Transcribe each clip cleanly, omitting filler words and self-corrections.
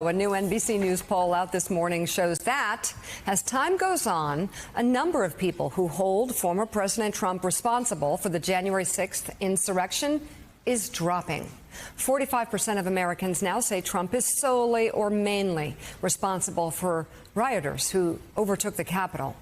A new NBC News poll out this morning shows that, as time goes on, a number of people who hold former President Trump responsible for the January 6th insurrection is dropping. 45% of Americans now say Trump is solely or mainly responsible for rioters who overtook the Capitol.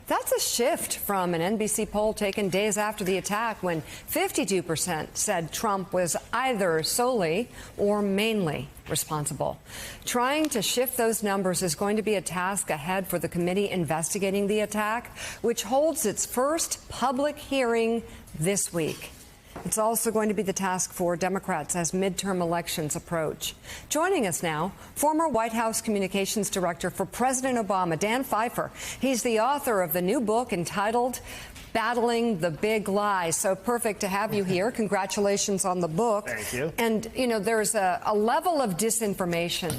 That's a shift from an NBC poll taken days after the attack, when 52% said Trump was either solely or mainly responsible. Trying to shift those numbers is going to be a task ahead for the committee investigating the attack, which holds its first public hearing this week. It's also going to be the task for Democrats as midterm elections approach. Joining us now, former White House Communications Director for President Obama, Dan Pfeiffer. He's the author of the new book entitled Battling the Big Lie. So perfect to have you here. Congratulations on the book. Thank you. And, you know, there's a level of disinformation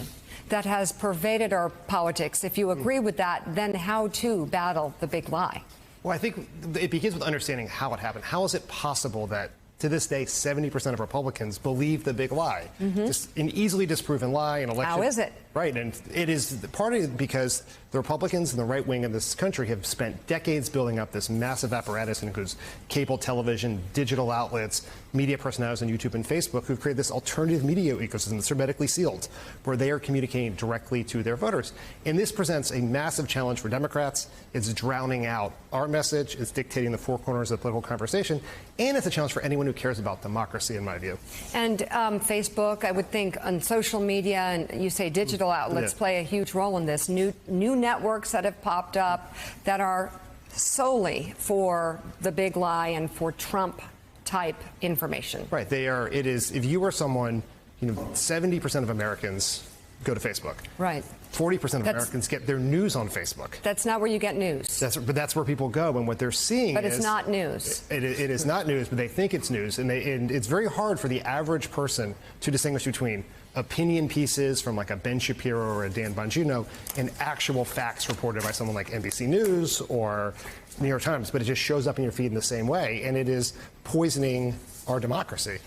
that has pervaded our politics. If you agree with that, then how to battle the big lie? Well, I think it begins with understanding how it happened. How is it possible that to this day, 70% of Republicans believe the big lie? Just an easily disproven lie in election. How is it? Right, and it is partly because the Republicans and the right wing of this country have spent decades building up this massive apparatus, and includes cable television, digital outlets, media personalities on YouTube and Facebook, who've created this alternative media ecosystem that's hermetically sealed, where they are communicating directly to their voters. And this presents a massive challenge for Democrats. It's drowning out our message. It's dictating the four corners of the political conversation. And it's a challenge for anyone who cares about democracy, in my view. And Facebook, I would think, on social media, and you say digital outlets play a huge role in this. New networks that have popped up that are solely for the big lie and for Trump type information. Right. They are. It is. If you are someone, 70% of Americans go to Facebook. Right. 40% of Americans get their news on Facebook. That's not where you get news. But that's where people go, and what they're seeing But it's not news. It is not news, but they think it's news, and it's very hard for the average person to distinguish between opinion pieces from like a Ben Shapiro or a Dan Bongino and actual facts reported by someone like NBC News or New York Times. But it just shows up in your feed in the same way, and it is poisoning our democracy.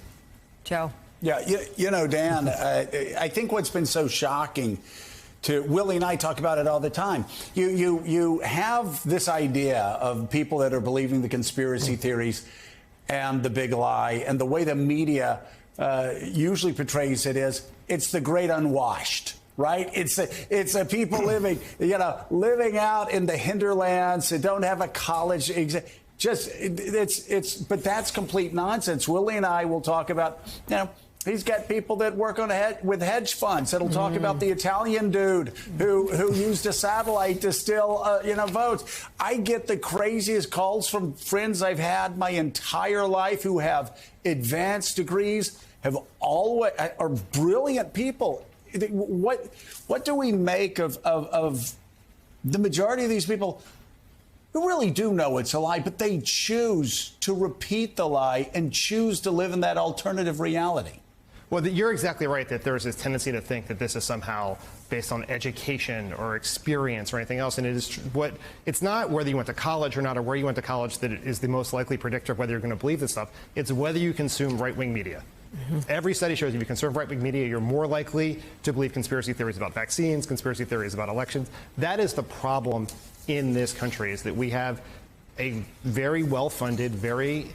Joe? Yeah, Dan, I think what's been so shocking to Willie and I talk about it all the time. You have this idea of people that are believing the conspiracy theories and the big lie, and the way the media usually portrays it is it's the great unwashed. Right? It's a people living out in the hinterlands that don't have a college exam. But that's complete nonsense. Willie and I will talk about, he's got people that work with hedge funds that'll talk about the Italian dude who used a satellite to steal, votes. I get the craziest calls from friends I've had my entire life who have advanced degrees, are brilliant people. What do we make of the majority of these people who really do know it's a lie, but they choose to repeat the lie and choose to live in that alternative reality? Well, you're exactly right that there's this tendency to think that this is somehow based on education or experience or anything else. And it's not whether you went to college or not, or where you went to college, that is the most likely predictor of whether you're going to believe this stuff. It's whether you consume right-wing media. Every study shows if you consume right-wing media, you're more likely to believe conspiracy theories about vaccines, conspiracy theories about elections. That is the problem in this country, is that we have a very well-funded, very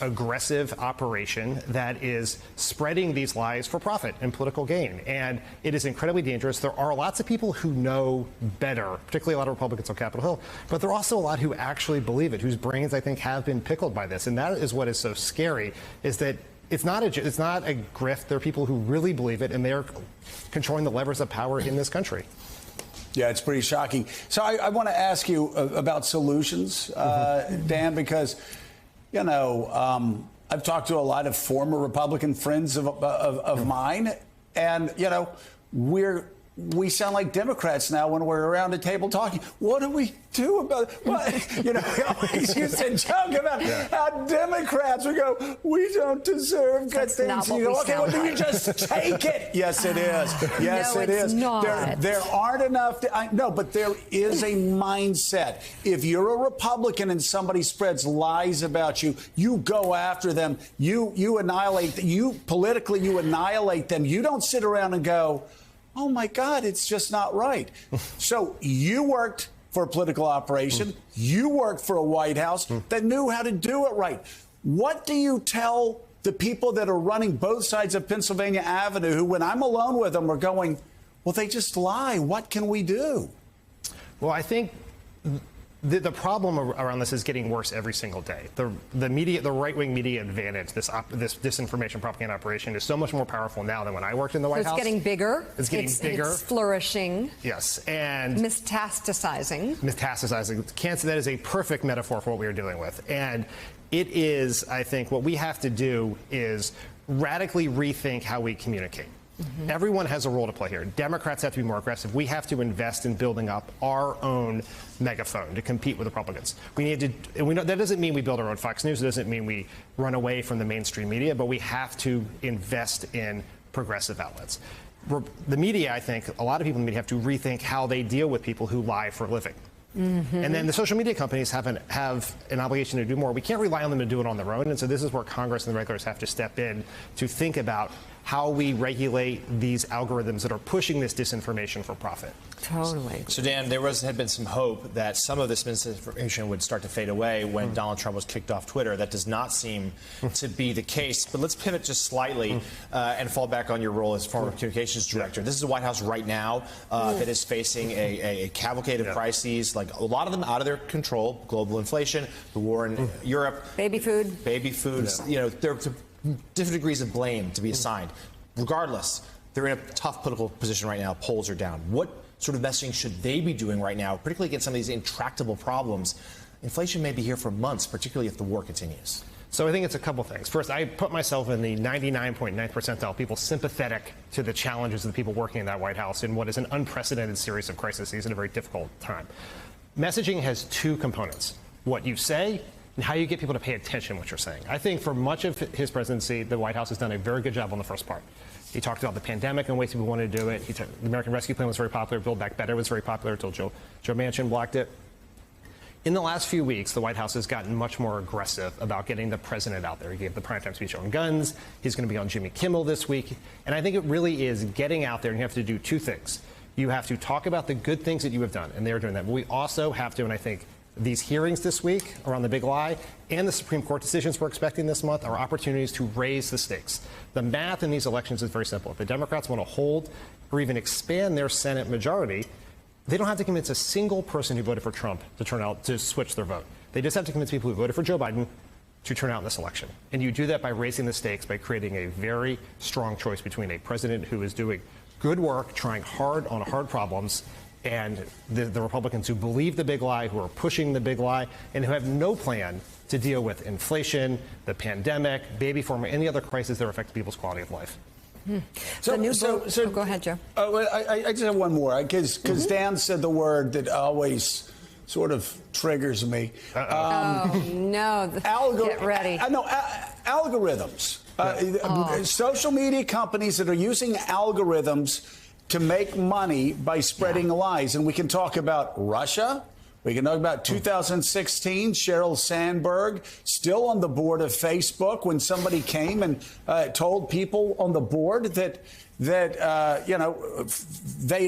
aggressive operation that is spreading these lies for profit and political gain. And it is incredibly dangerous. There are lots of people who know better, particularly a lot of Republicans on Capitol Hill, but there are also a lot who actually believe it, whose brains, I think, have been pickled by this. And that is what is so scary, is that it's not a grift. There are people who really believe it, and they're controlling the levers of power in this country. Yeah, it's pretty shocking. So I want to ask you about solutions, Dan, because, I've talked to a lot of former Republican friends of mine, and, we sound like Democrats now when we're around the table talking. What do we do about it? We always used to joke about how Democrats would go, we don't deserve good things. Not what we okay, well, then you just take it. Yes, it is. Yes, no, it is. Not. There aren't enough. No, but there is a mindset. If you're a Republican and somebody spreads lies about you, you go after them. You annihilate. You politically, you annihilate them. You don't sit around and go, oh my God, it's just not right. So you worked for a political operation. You worked for a White House that knew how to do it right. What do you tell the people that are running both sides of Pennsylvania Avenue who, when I'm alone with them, are going, well, they just lie. What can we do? Well, I think the problem around this is getting worse every single day. The media, the right-wing media advantage, this disinformation propaganda operation is so much more powerful now than when I worked in the White House. It's getting bigger. It's getting bigger. It's flourishing. Yes, and Metastasizing. That is a perfect metaphor for what we are dealing with. And it is, I think, what we have to do is radically rethink how we communicate. Everyone has a role to play here. Democrats have to be more aggressive. We have to invest in building up our own megaphone to compete with Republicans. We need to, and we know that doesn't mean we build our own Fox News. It doesn't mean we run away from the mainstream media, but we have to invest in progressive outlets. The media, I think, a lot of people in the media have to rethink how they deal with people who lie for a living. And then the social media companies have an obligation to do more. We can't rely on them to do it on their own. And so this is where Congress and the regulators have to step in to think about how we regulate these algorithms that are pushing this disinformation for profit. Totally. So, Dan, there had been some hope that some of this misinformation would start to fade away when Donald Trump was kicked off Twitter. That does not seem to be the case. But let's pivot just slightly and fall back on your role as former communications director. This is the White House right now that is facing a cavalcade of crises, like a lot of them out of their control: global inflation, the war in Europe, baby food. You know, there are different degrees of blame to be assigned. Regardless, they're in a tough political position right now. Polls are down. What sort of messaging should they be doing right now, particularly against some of these intractable problems? Inflation may be here for months, particularly if the war continues. So I think it's a couple things. First, I put myself in the 99.9th percentile, people sympathetic to the challenges of the people working in that White House in what is an unprecedented series of crises in a very difficult time. Messaging has two components: what you say and how you get people to pay attention to what you're saying. I think for much of his presidency, the White House has done a very good job on the first part. He talked about the pandemic and ways people wanted to do it. The American Rescue Plan was very popular. Build Back Better was very popular until Joe Manchin blocked it. In the last few weeks, the White House has gotten much more aggressive about getting the president out there. He gave the primetime speech on guns. He's going to be on Jimmy Kimmel this week. And I think it really is getting out there, and you have to do two things. You have to talk about the good things that you have done, and they're doing that. But we also have to, and I think these hearings this week around the big lie and the Supreme Court decisions we're expecting this month are opportunities to raise the stakes. The math in these elections is very simple. If the Democrats want to hold or even expand their Senate majority, they don't have to convince a single person who voted for Trump to turn out to switch their vote. They just have to convince people who voted for Joe Biden to turn out in this election. And you do that by raising the stakes, by creating a very strong choice between a president who is doing good work, trying hard on hard problems, and the Republicans who believe the big lie, who are pushing the big lie, and who have no plan to deal with inflation, the pandemic, baby formula, any other crises that are affecting people's quality of life. So go ahead, Joe. I just have one more, because Dan said the word that always sort of triggers me. No. Get ready. Algorithms. Social media companies that are using algorithms to make money by spreading lies. And we can talk about Russia. We can talk about 2016, Sheryl Sandberg, still on the board of Facebook, when somebody came and told people on the board that they'd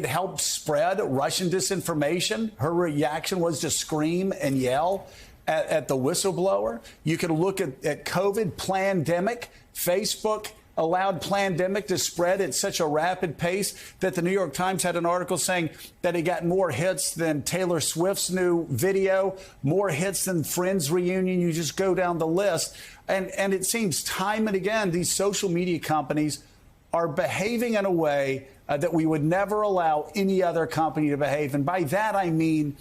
helped spread Russian disinformation. Her reaction was to scream and yell at the whistleblower. You can look at COVID pandemic. Facebook allowed pandemic to spread at such a rapid pace that the New York Times had an article saying that it got more hits than Taylor Swift's new video, more hits than Friends reunion. You just go down the list. And it seems time and again, these social media companies are behaving in a way that we would never allow any other company to behave. And by that, I mean,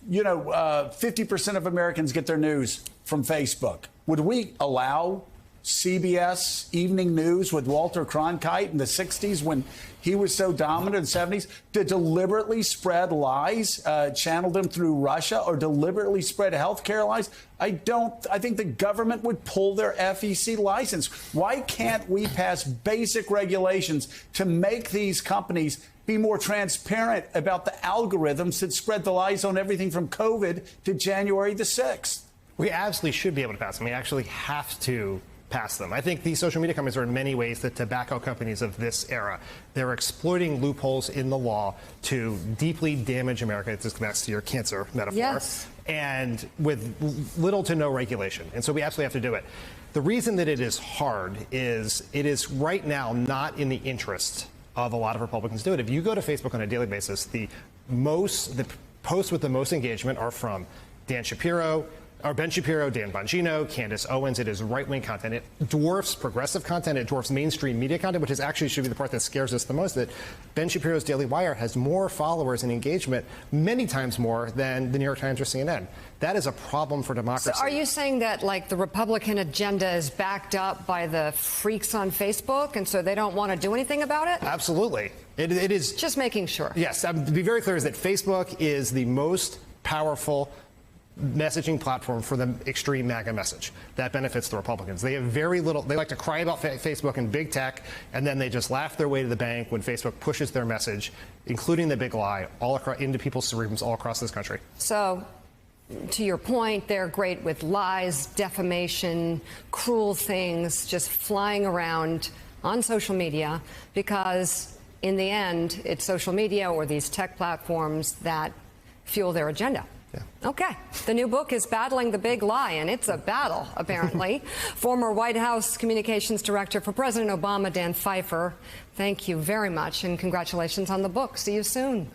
50% of Americans get their news from Facebook. Would we allow CBS Evening News with Walter Cronkite in the 60s, when he was so dominant in the 70s, to deliberately spread lies, channel them through Russia, or deliberately spread healthcare lies? I think the government would pull their FEC license. Why can't we pass basic regulations to make these companies be more transparent about the algorithms that spread the lies on everything from COVID to January the 6th? We absolutely should be able to pass them. We actually have to past them. I think these social media companies are in many ways the tobacco companies of this era. They're exploiting loopholes in the law to deeply damage America. This goes back to your cancer metaphor. Yes. And with little to no regulation. And so we absolutely have to do it. The reason that it is hard is it is right now not in the interest of a lot of Republicans to do it. If you go to Facebook on a daily basis, the posts with the most engagement are from Ben Shapiro, Dan Bongino, Candace Owens. It is right-wing content. It dwarfs progressive content. It dwarfs mainstream media content, which is actually should be the part that scares us the most, that Ben Shapiro's Daily Wire has more followers and engagement, many times more than the New York Times or CNN. That is a problem for democracy. So are you saying that, like, the Republican agenda is backed up by the freaks on Facebook, and so they don't want to do anything about it? Absolutely. It is. Just making sure. Yes. To be very clear, is that Facebook is the most powerful messaging platform for the extreme MAGA message that benefits the Republicans. They have very little. They like to cry about Facebook and big tech, and then they just laugh their way to the bank when Facebook pushes their message, including the big lie, all across, into people's cerebrums all across this country. So, to your point, they're great with lies, defamation, cruel things just flying around on social media, because in the end, it's social media or these tech platforms that fuel their agenda. Yeah. Okay. The new book is Battling the Big Lie, and it's a battle, apparently. Former White House Communications Director for President Obama, Dan Pfeiffer, thank you very much, and congratulations on the book. See you soon.